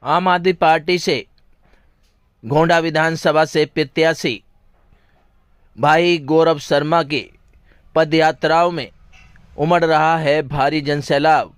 आम आदमी पार्टी से गोंडा विधानसभा से प्रत्याशी भाई गौरव शर्मा की पदयात्राओं में उमड़ रहा है भारी जनसैलाब।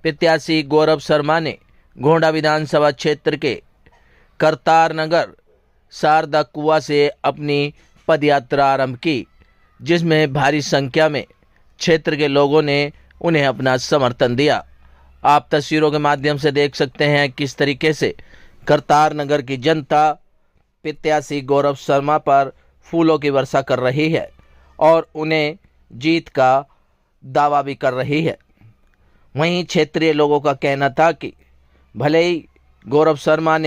प्रत्याशी गौरव शर्मा ने गोंडा विधानसभा क्षेत्र के करतार नगर शारदा कुआं से अपनी पदयात्रा आरंभ की, जिसमें भारी संख्या में क्षेत्र के लोगों ने उन्हें अपना समर्थन दिया। आप तस्वीरों के माध्यम से देख सकते हैं किस तरीके से करतार नगर की जनता प्रत्याशी गौरव शर्मा पर फूलों की वर्षा कर रही है और उन्हें जीत का दावा भी कर रही है। वहीं क्षेत्रीय लोगों का कहना था कि भले ही गौरव शर्मा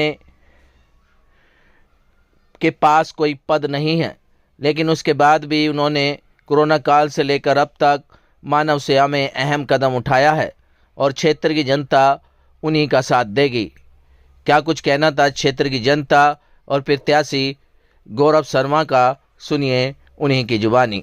के पास कोई पद नहीं है, लेकिन उसके बाद भी उन्होंने कोरोना काल से लेकर अब तक मानव सेवा में अहम कदम उठाया है और क्षेत्र की जनता उन्हीं का साथ देगी। क्या कुछ कहना था क्षेत्र की जनता और प्रत्याशी गौरव शर्मा का, सुनिए उन्हीं की जुबानी।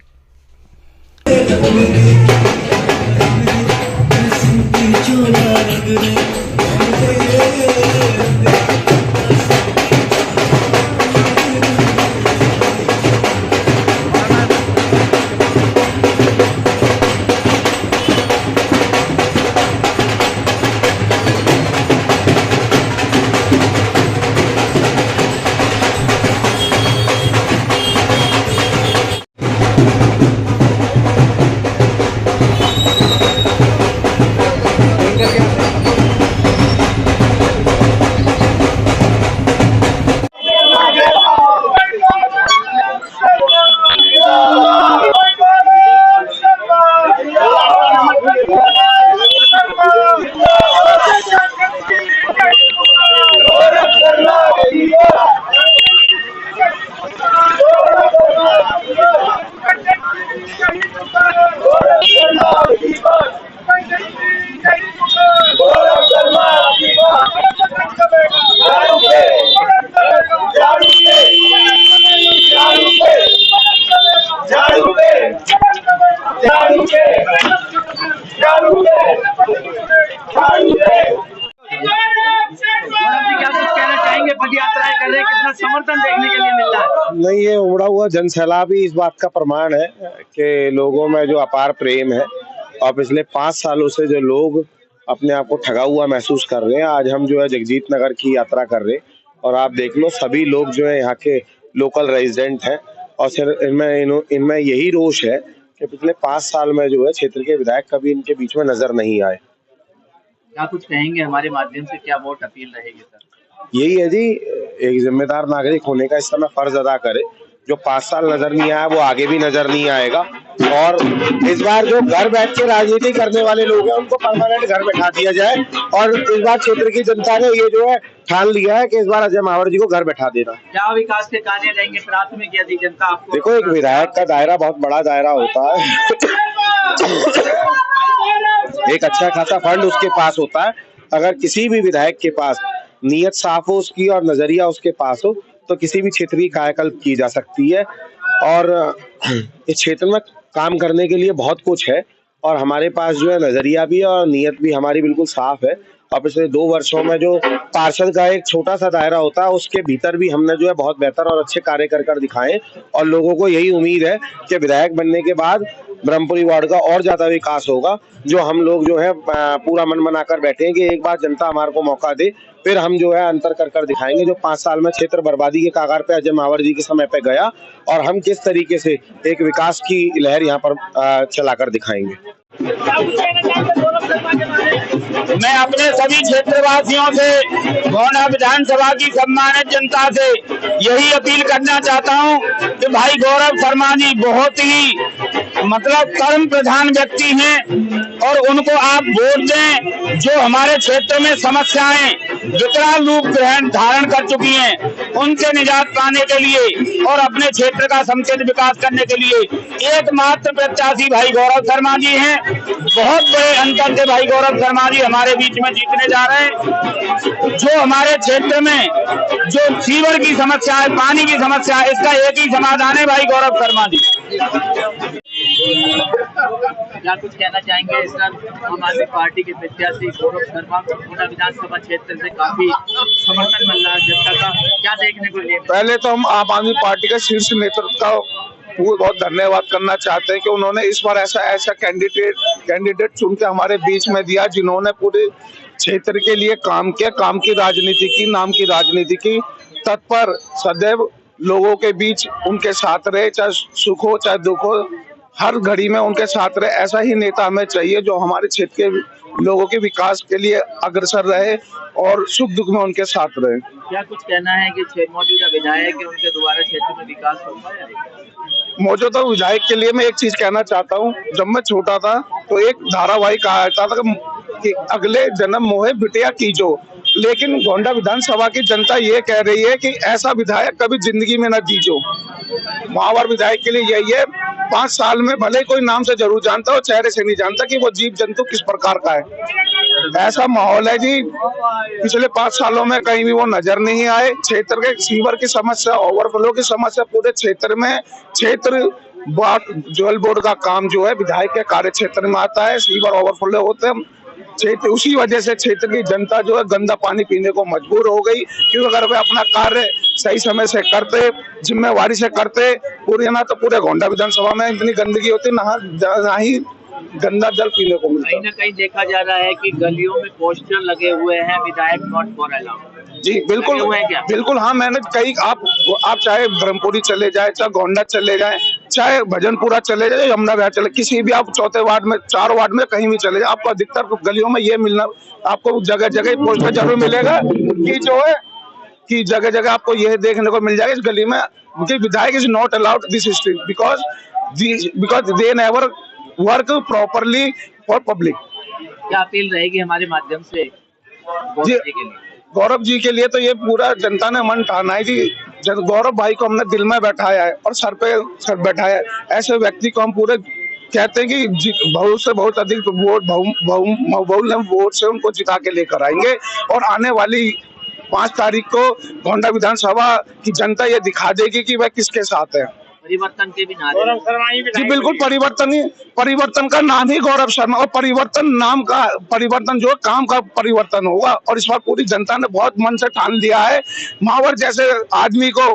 पदयात्राएं कर रहे हैं, कितना समर्थन देखने के लिए मिल रहा है? नहीं, ये उमड़ा हुआ जनसैलाब ही इस बात का प्रमाण है कि लोगों में जो अपार प्रेम है और पिछले 5 सालों से जो लोग अपने आप को ठगा हुआ महसूस कर रहे हैं। आज हम जो है जगजीत नगर की यात्रा कर रहे हैं और आप देख लो सभी लोग जो है यहाँ के लोकल रेजिडेंट हैं और सिर्फ इनमें यही रोष है कि पिछले 5 साल में जो है क्षेत्र के विधायक कभी इनके बीच में नजर नहीं आए। क्या कुछ कहेंगे हमारे माध्यम से, क्या वोट अपील रहेगी सर? यही है जी, एक जिम्मेदार नागरिक होने का इस समय फर्ज अदा करे। जो 5 साल नजर नहीं आया वो आगे भी नजर नहीं आएगा और इस बार जो घर बैठ के राजनीति करने वाले लोग हैं उनको परमानेंट घर बैठा दिया जाए। और इस बार क्षेत्र की जनता ने ये जो है ठान लिया है कि इस बार अजय मावर जी को घर बैठा देना। क्या विकास के कार्य रहेंगे प्राथमिक यदि जनता आपको? देखो, एक विधायक का दायरा बहुत बड़ा दायरा होता है। एक अच्छा खासा फंड उसके पास होता है। अगर किसी भी विधायक के पास नीयत साफ हो उसकी और नजरिया उसके पास हो तो किसी भी क्षेत्र की कायाकल्प की जा सकती है। और इस क्षेत्र में काम करने के लिए बहुत कुछ है और हमारे पास जो है नजरिया भी है और नीयत भी हमारी बिल्कुल साफ है। और पिछले 2 वर्षों में जो पार्षद का एक छोटा सा दायरा होता है उसके भीतर भी हमने जो है बहुत बेहतर और अच्छे कार्य कर दिखाए और लोगों को यही उम्मीद है कि विधायक बनने के बाद ब्रह्मपुरी वार्ड का और ज्यादा विकास होगा। जो हम लोग जो है पूरा मन बनाकर बैठे हैं कि एक बार जनता हमारे को मौका दे, फिर हम जो है अंतर कर दिखाएंगे। जो 5 साल में क्षेत्र बर्बादी के कागार पे अजय मावर जी के समय पे गया और हम किस तरीके से एक विकास की लहर यहाँ पर चलाकर दिखाएंगे। मैं अपने सभी क्षेत्रवासियों से, गोंडा विधानसभा की सम्मानित जनता से यही अपील करना चाहता हूं कि भाई गौरव शर्मा जी बहुत ही कर्म प्रधान व्यक्ति हैं और उनको आप वोट दें। जो हमारे क्षेत्र में समस्याएं विकराल रूप धारण कर चुकी हैं उनसे निजात पाने के लिए और अपने क्षेत्र का समुचित विकास करने के लिए एकमात्र प्रत्याशी भाई गौरव शर्मा जी हैं। बहुत बड़े अंतर से भाई गौरव शर्मा जी हमारे बीच में जीतने जा रहे हैं। जो हमारे क्षेत्र में जो सीवर की समस्या है, पानी की समस्या है, इसका एक ही समाधान है भाई गौरव शर्मा जी। क्या कुछ कहना चाहेंगे इस तरह आम आदमी पार्टी के प्रत्याशी गौरव शर्मा को गोंडा विधानसभा क्षेत्र से काफी समर्थन मिल रहा है जनता का, क्या देखने को मिले? पहले तो हम आम आदमी पार्टी के शीर्ष नेतृत्व का बहुत धन्यवाद करना चाहते हैं कि उन्होंने इस बार ऐसा कैंडिडेट चुन के हमारे बीच में दिया जिन्होंने पूरे क्षेत्र के लिए काम किया, काम की राजनीति की, नाम की राजनीति की, तत्पर सदैव लोगों के बीच उनके साथ रहे, चाहे सुख हो चाहे दुख हो, हर घड़ी में उनके साथ रहे। ऐसा ही नेता हमें चाहिए जो हमारे क्षेत्र के लोगों के विकास के लिए अग्रसर रहे और सुख दुख में उनके साथ रहे। क्या कुछ कहना है कि मौजूदा विधायक है उनके द्वारा क्षेत्र में विकास हो पाया? मौजूदा विधायक के लिए मैं एक चीज कहना चाहता हूँ। जब मैं छोटा था तो एक धारावाहिक आया था कि अगले जन्म मोहे बिटिया कीजो, लेकिन गोंडा विधानसभा की जनता ये कह रही है कि ऐसा विधायक कभी जिंदगी में न दीजो। महावर विधायक के लिए यही है, 5 साल में भले कोई नाम से जरूर जानता हो, चेहरे से नहीं जानता कि वो जीव जंतु किस प्रकार का है। ऐसा माहौल है जी, पिछले 5 सालों में कहीं भी वो नजर नहीं आए। क्षेत्र के सीवर की समस्या, ओवरफ्लो की समस्या पूरे क्षेत्र में, क्षेत्र जल बोर्ड का काम जो है विधायक के कार्य क्षेत्र में आता है, सीवर ओवरफ्लो होते हैं क्षेत्र, उसी वजह से क्षेत्र की जनता जो है गंदा पानी पीने को मजबूर हो गई। क्योंकि अगर वे अपना कार्य सही समय से करते, जिम्मेवारी से करते, पूरे ना तो पूरे गोंडा विधानसभा में इतनी गंदगी होती, ना ही गंदा जल पीने को मिलता। कहीं ना कहीं देखा जा रहा है कि गलियों में पोस्टर लगे हुए हैं विधायक नॉट फॉर अलाउड। जी बिल्कुल बिल्कुल, हाँ मैंने कई आप चाहे ब्रह्मपुरी चले जाए, चाहे गोंडा चले जाए, चाहे भजनपुरा चले जाए, यमुना विहार चले, किसी भी आप चौथे वार्ड में, 4 वार्ड में कहीं भी चले जाए, आपको अधिकतर गलियों में ये मिलना, आपको जगह जगह पोस्टर जरूर मिलेगा कि जो है कि जगह जगह आपको यह देखने को मिल जाएगा इस गली में कि विधायक is not allowed this street because they never work properly for public. क्या अपील रहेगी हमारे माध्यम से गौरव जी के लिए? तो ये पूरा जनता ने मन ठाना है जी, गौरव भाई को हमने दिल में बैठाया है और सर पे सर बैठाया है। ऐसे व्यक्ति को हम पूरे कहते हैं कि बहुत से बहुत अधिक वोट से उनको जिता के लेकर आएंगे और आने वाली 5 तारीख को गोंडा विधानसभा की जनता ये दिखा देगी कि वह किसके साथ है। परिवर्तन के भी नारे जी बिल्कुल, परिवर्तन का नाम ही गौरव शर्मा, और परिवर्तन जो काम का परिवर्तन होगा। और इस बार पूरी जनता ने बहुत मन से ठान लिया है, महावर जैसे आदमी को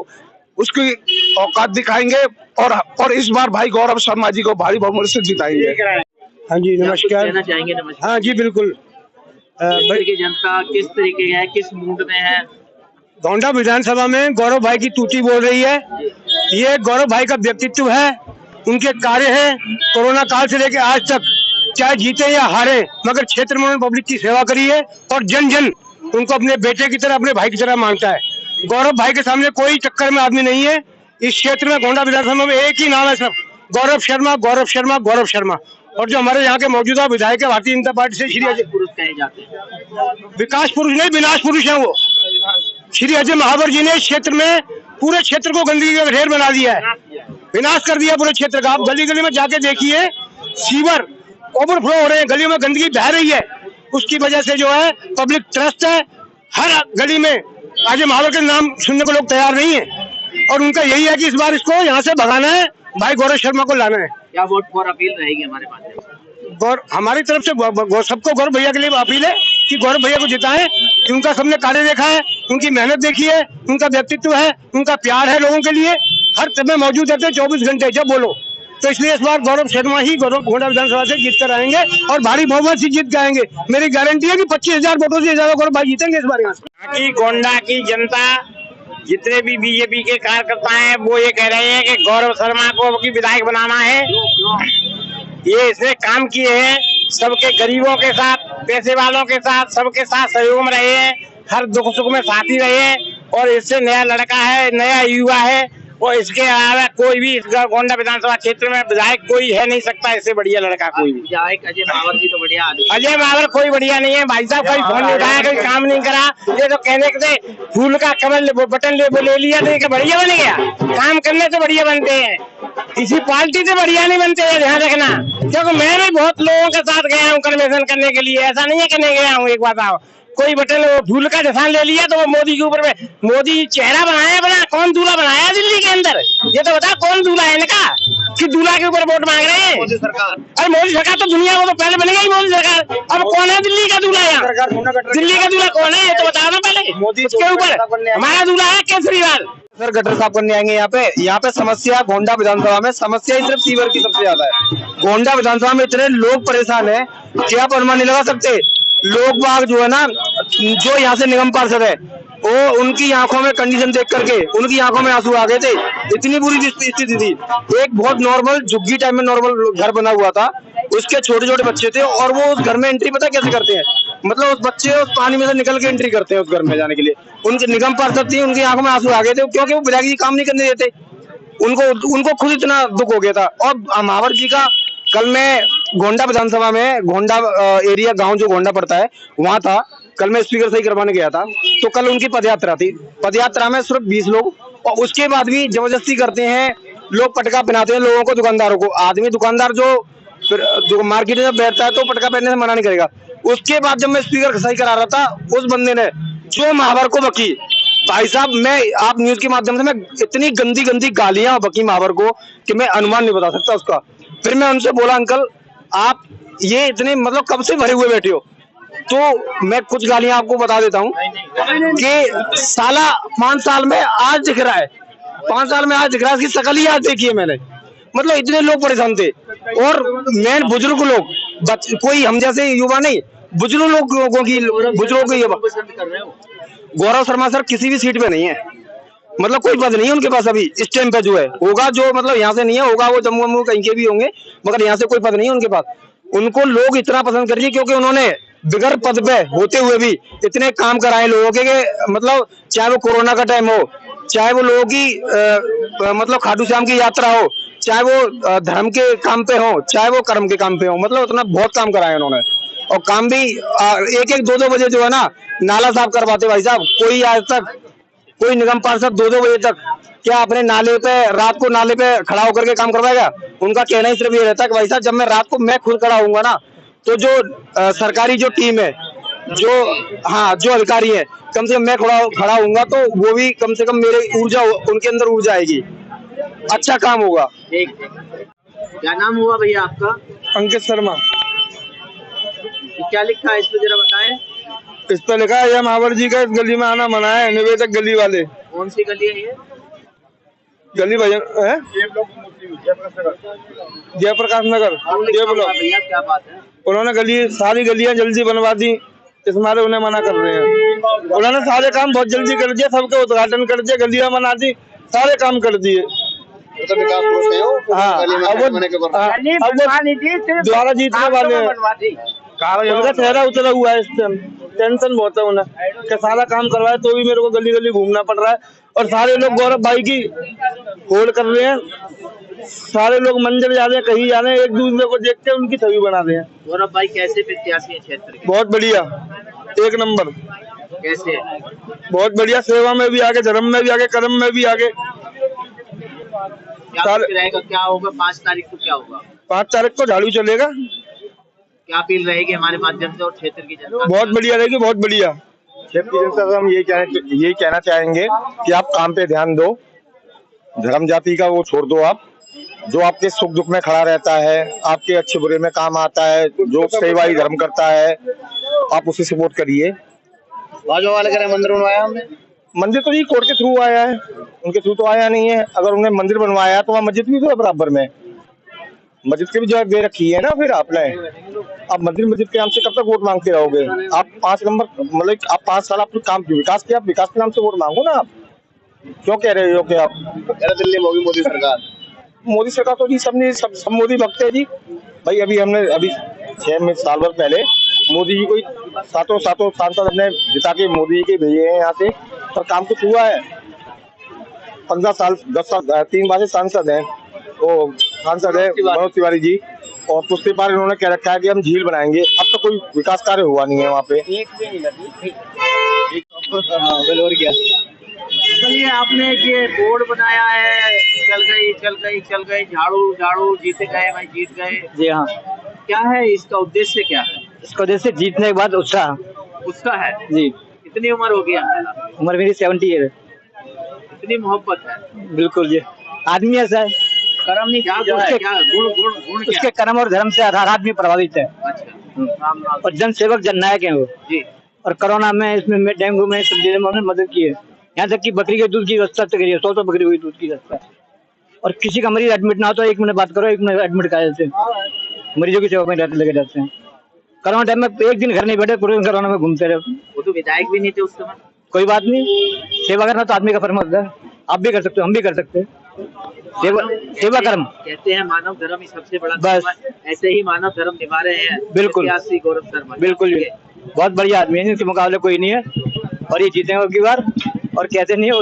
उसकी औकात दिखाएंगे और इस बार भाई गौरव शर्मा जी को भारी बहुमत से जिताएंगे। हाँ जी नमस्कार। कहना चाहेंगे? नमस्कार। हाँ जी बिल्कुल। की जनता किस तरीके है, किस मूड में है? गोंडा विधानसभा में गौरव भाई की तूती बोल रही है। ये गौरव भाई का व्यक्तित्व है, उनके कार्य है। कोरोना काल से लेकर आज तक चाहे जीते या हारे, मगर क्षेत्र में उन्होंने पब्लिक की सेवा करी है और जन जन उनको अपने बेटे की तरह, अपने भाई की तरह मानता है। गौरव भाई के सामने कोई टक्कर में आदमी नहीं है। इस क्षेत्र में गोंडा विधानसभा में एक ही नाम है सब, गौरव शर्मा, गौरव शर्मा, गौरव शर्मा। और जो हमारे यहाँ के मौजूदा विधायक है भारतीय जनता पार्टी से, श्री अजय पुरुष कहे जाते हैं। विकास पुरुष नहीं, विनाश पुरुष है वो। श्री अजय महावर जी ने इस क्षेत्र में पूरे क्षेत्र को गंदगी का ढेर बना दिया है, विनाश कर दिया पूरे क्षेत्र का। आप गली गली में जाके देखिए, सीवर ओवरफ्लो हो रहे हैं, गलियों में गंदगी बह रही है। उसकी वजह से जो है पब्लिक त्रस्त है। हर गली में अजय महावर के नाम सुनने को लोग तैयार नहीं है और उनका यही है कि इस बार इसको यहाँ से भगाना है, भाई गौरव शर्मा को लाना है। क्या वोट फॉर अपील रहेगी हमारे माध्यम से? हमारी तरफ से सबको गौरव भैया के लिए अपील है कि गौरव भैया को जिताएं। उनका सबने कार्य देखा है, उनकी मेहनत देखी है, उनका व्यक्तित्व है, उनका प्यार है लोगों के लिए। हर समय मौजूद रहते हैं 24 घंटे जब बोलो। तो इसलिए इस बार गौरव शर्मा ही गोंडा विधानसभा से जीत कर आएंगे और भारी बहुमत से जीत आएंगे। मेरी गारंटी है कि 25,000 वोटों से ज्यादा गौरव भाई जीतेंगे इस बार। यहाँ की गोंडा की जनता, जितने भी बीजेपी के कार्यकर्ता हैं, वो ये कह रहे हैं कि गौरव शर्मा को विधायक बनाना है। ये इसने काम किए हैं, सबके गरीबों के साथ, पैसे वालों के साथ, सबके साथ सहयोग में रहे हैं, हर दुख सुख में साथी रहे हैं। और इससे नया लड़का है, नया युवा है और इसके अलावा कोई भी गोंडा विधानसभा क्षेत्र में विधायक कोई है नहीं सकता इससे बढ़िया लड़का कोई भी। विधायक अजय मावर जी तो बढ़िया आदमी। अजय मावर कोई बढ़िया नहीं है भाई साहब, कोई फोन नहीं उठाया, कोई काम नहीं करा। ये तो कहने के फूल का कमल बटन ले लिया तो बढ़िया बन गया। काम करने से बढ़िया बनते हैं, किसी पार्टी से बढ़िया नहीं बनते हैं, ध्यान रखना। क्योंकि मैं भी बहुत लोगों के साथ गया हूँ कन्वेंशन करने के लिए, ऐसा नहीं है करने गया हूँ। एक बात आओ, कोई बटन फूल का निशान ले लिया तो वो मोदी के ऊपर में मोदी चेहरा बनाया बना, कौन दूल्हा बनाया दिल्ली के अंदर, ये तो बता कौन दूल्हा है इनका कि दूल्हा के ऊपर वोट मांग रहे हैं। मोदी सरकार, अरे मोदी सरकार तो दुनिया में तो पहले बन गई मोदी सरकार। अब कौन है दिल्ली का दूल्हा? यहाँ दिल्ली का दूल्हा कौन है ये तो बता दो पहले। मोदी के ऊपर हमारा दूल्हा है केजरीवाल। सर गटर साफ करने आएंगे यहाँ पे समस्या गोंडा विधानसभा में समस्या ही सिर्फ सीवर की सबसे ज्यादा है। गोंडा विधानसभा में इतने लोग परेशान है कि आप अनुमान नहीं लगा सकते। लोग बाग जो है ना, जो यहाँ से निगम पार्षद है, वो उनकी आंखों में कंडीशन देख करके उनकी आंखों में आंसू आ गए थे। इतनी बुरी स्थिति थी। एक बहुत नॉर्मल झुग्गी टाइप में नॉर्मल घर बना हुआ था, उसके छोटे छोटे बच्चे थे और वो उस घर में एंट्री पता कैसे करते हैं, मतलब उस बच्चे उस पानी में से निकल के एंट्री करते हैं उस घर में जाने के लिए। उनके निगम पार्षद थी, उनकी आंखों में आंसू आ गए थे क्योंकि वो विधायक जी काम नहीं करने देते। उनको खुद इतना दुख हो गया था। और मावर जी का कल मैं गोंडा विधानसभा में गोंडा एरिया गांव जो गोंडा पड़ता है वहां था, कल मैं स्पीकर सही करवाने गया था। तो कल उनकी पदयात्रा थी, पदयात्रा में सिर्फ 20 लोग, और उसके बाद भी जबरदस्ती करते हैं लोग, पटका पहनाते हैं लोगों को, दुकानदारों को। आदमी दुकानदार जो मार्केट में बैठता है तो पटका पहनने से मना नहीं करेगा। उसके बाद जब मैं स्पीकर सही करा रहा था, उस बंदे ने जो महावर को बकी, भाई साहब मैं आप न्यूज के माध्यम से मैं इतनी गंदी गंदी गालियां बकी महावर को कि मैं अनुमान नहीं बता सकता उसका। फिर मैं उनसे बोला अंकल आप ये इतने मतलब कब से भरे हुए बैठे हो? तो मैं कुछ गालियां आपको बता देता हूँ कि साला 5 साल में आज दिख रहा है, 5 साल में आज दिख रहा है, इसकी शकल ही आज देखी है मैंने। मतलब इतने लोग परेशान थे। और मैं बुजुर्ग लोग, कोई हम जैसे युवा नहीं, बुजुर्ग लोगों की गौरव शर्मा सर किसी भी सीट पे नहीं है, मतलब कोई पद नहीं है उनके पास अभी इस टाइम पे। जो है होगा, जो मतलब यहाँ से नहीं है होगा, वो जम्मू वम्मू कहीं के भी होंगे, मगर यहाँ से कोई पद नहीं है उनके पास। उनको लोग इतना पसंद करिए क्योंकि उन्होंने बिगर पद पे होते हुए भी इतने काम कराए लोगों के, मतलब चाहे वो कोरोना का टाइम हो, चाहे वो लोगों की मतलब खाटू श्याम की यात्रा हो, चाहे वो धर्म के काम पे हो, चाहे वो कर्म के काम पे हो, मतलब उतना बहुत काम कराए उन्होंने। और काम भी 1-1, 2-2 बजे जो है ना नाला साफ करवाते भाई साहब। कोई आज तक कोई निगम पार्षद 2-2 बजे तक क्या अपने नाले पे रात को नाले पे खड़ा होकर के काम करवाएगा? उनका कहना ही सिर्फ ये रहता है कि भाई साहब जब मैं रात को मैं खुद खड़ा होऊंगा ना, तो जो सरकारी जो टीम है, जो अधिकारी है, कम से कम मैं खड़ा होऊंगा तो वो भी कम से कम मेरे ऊर्जा, उनके अंदर ऊर्जा आएगी, अच्छा काम होगा। क्या नाम हुआ भैया आपका? अंकित शर्मा। क्या लिखा है इस पे जरा बताएं। इस पे लिखा है महावर जी का इस गली में आना मना है, निवेदक गली वाले। कौन सी गली है ये? गली भजन है जयप्रकाश नगर। भैया क्या बात है? उन्होंने सारी गलियां जल्दी बनवा दी, इस मारे उन्हें मना कर रहे हैं। उन्होंने सारे काम बहुत जल्दी कर दिया, सबके उद्घाटन कर दिया, गलियां बना दी, सारे काम कर दिए। द्वारा जीतने वाले उनका चेहरा उतरा हुआ है इस टाइम, टेंशन बहुत है उन्हें कि सारा काम करवाए तो भी मेरे को गली गली घूमना पड़ रहा है। और सारे लोग गौरव भाई की होड़ कर रहे हैं, सारे लोग मंदिर जा रहे हैं, कहीं जा रहे हैं, एक दूसरे को देख के उनकी छवि बना रहे हैं। गौरव भाई कैसे प्रत्याशी है क्षेत्र के? बहुत बढ़िया, 1 नंबर। कैसे? बहुत बढ़िया, सेवा में भी आगे, धर्म में भी आगे, कर्म में भी आगे। क्या रहेगा, क्या होगा 5 तारीख को? क्या होगा 5 तारीख को? झाड़ू चलेगा। क्या अपील रहेगी हमारे माध्यम से और क्षेत्र की जनता? बहुत बढ़िया रहेगी, बहुत बढ़िया। क्षेत्र की जनता से हम यही कहना चाहेंगे कि आप काम पे ध्यान दो, धर्म जाति का वो छोड़ दो। आप जो आपके सुख दुख में खड़ा रहता है, आपके अच्छे बुरे में काम आता है, जो सेवाई धर्म करता है, आप उसे सपोर्ट करिए। बाजू वाले करें मंदिर बनवाया हमने, मंदिर तो ये कोर्ट के थ्रू आया है, उनके थ्रू तो आया नहीं है। अगर उन्हें मंदिर बनवाया तो वहाँ मस्जिद भी तो है बराबर में, मस्जिद की भी जगह दे रखी है ना। फिर आपने आप मस्जिद के नाम से कब तक वोट मांगते रहोगे? आप 5 नंबर मतलब आप 5 साल आपने काम विकास किया, विकास के नाम से वोट मांगो ना। आप क्यों कह रहे हो कि आप दिल्ली में होगी मोदी सरकार तो जी सब मोदी भक्त है जी। भाई अभी 6 साल भर पहले मोदी जी को सातों सांसद अपने जिता के मोदी जी के भेजे हैं यहाँ से, पर काम कुछ हुआ है? 15 साल 10 साल 3 बार से सांसद हैं, वो सांसद है मनोज तिवारी जी, और पिछली बार इन्होंने कह रखा है कि हम झील बनाएंगे। अब तो कोई विकास कार्य हुआ नहीं है वहाँ पे। और क्या, चलिए, आपने ये बोर्ड बनाया है, चल गई, झाड़ू जीते गए, भाई जीत गए। जी हाँ, क्या है इसका उद्देश्य, क्या है इसको जैसे जीतने के बाद उत्साह। उसका है जी, कितनी उम्र हो गई आपका? उम्र मेरी 70 है। इतनी मोहब्बत है, बिल्कुल जी, आदमी ऐसा है, कर्म नहीं, क्या गुण क्या? उसके कर्म और धर्म से हर आदमी प्रभावित है। अच्छा, और जन सेवक जन नायक है वो जी। और कोरोना में इसमें डेंगू में सब चीजों में उन्होंने मदद की है। यहाँ तक कि बकरी के दूध की व्यवस्था तक करी है, 100 बकरी हुई दूध की व्यवस्था। और किसी का मरीज एडमिट ना हो तो 1 मिनट बात करो, 1 मिनट एडमिट कर देते हैं, मरीजों की सेवा में लगे रहते हैं। कोरोना टाइम में एक दिन घर नहीं बैठे, पूरे दिन कोरोना में घूमते रहे। वो तो विधायक भी नहीं थे उस समय। कोई बात नहीं, सेवा करना तो आदमी का फर्ज होता है, आप भी कर सकते हो, हम भी कर सकते हैं। सेवा कर्म कहते हैं मानव धर्म ही सबसे बड़ा बस। धर्म है, ऐसे ही मानव धर्म निभा रहे हैं बिल्कुल। प्रत्याशी गौरव शर्मा। बिल्कुल, बहुत बढ़िया आदमी है, इनके मुकाबले कोई नहीं है और ये जीतेंगे अबकी बार। और कहते नहीं हो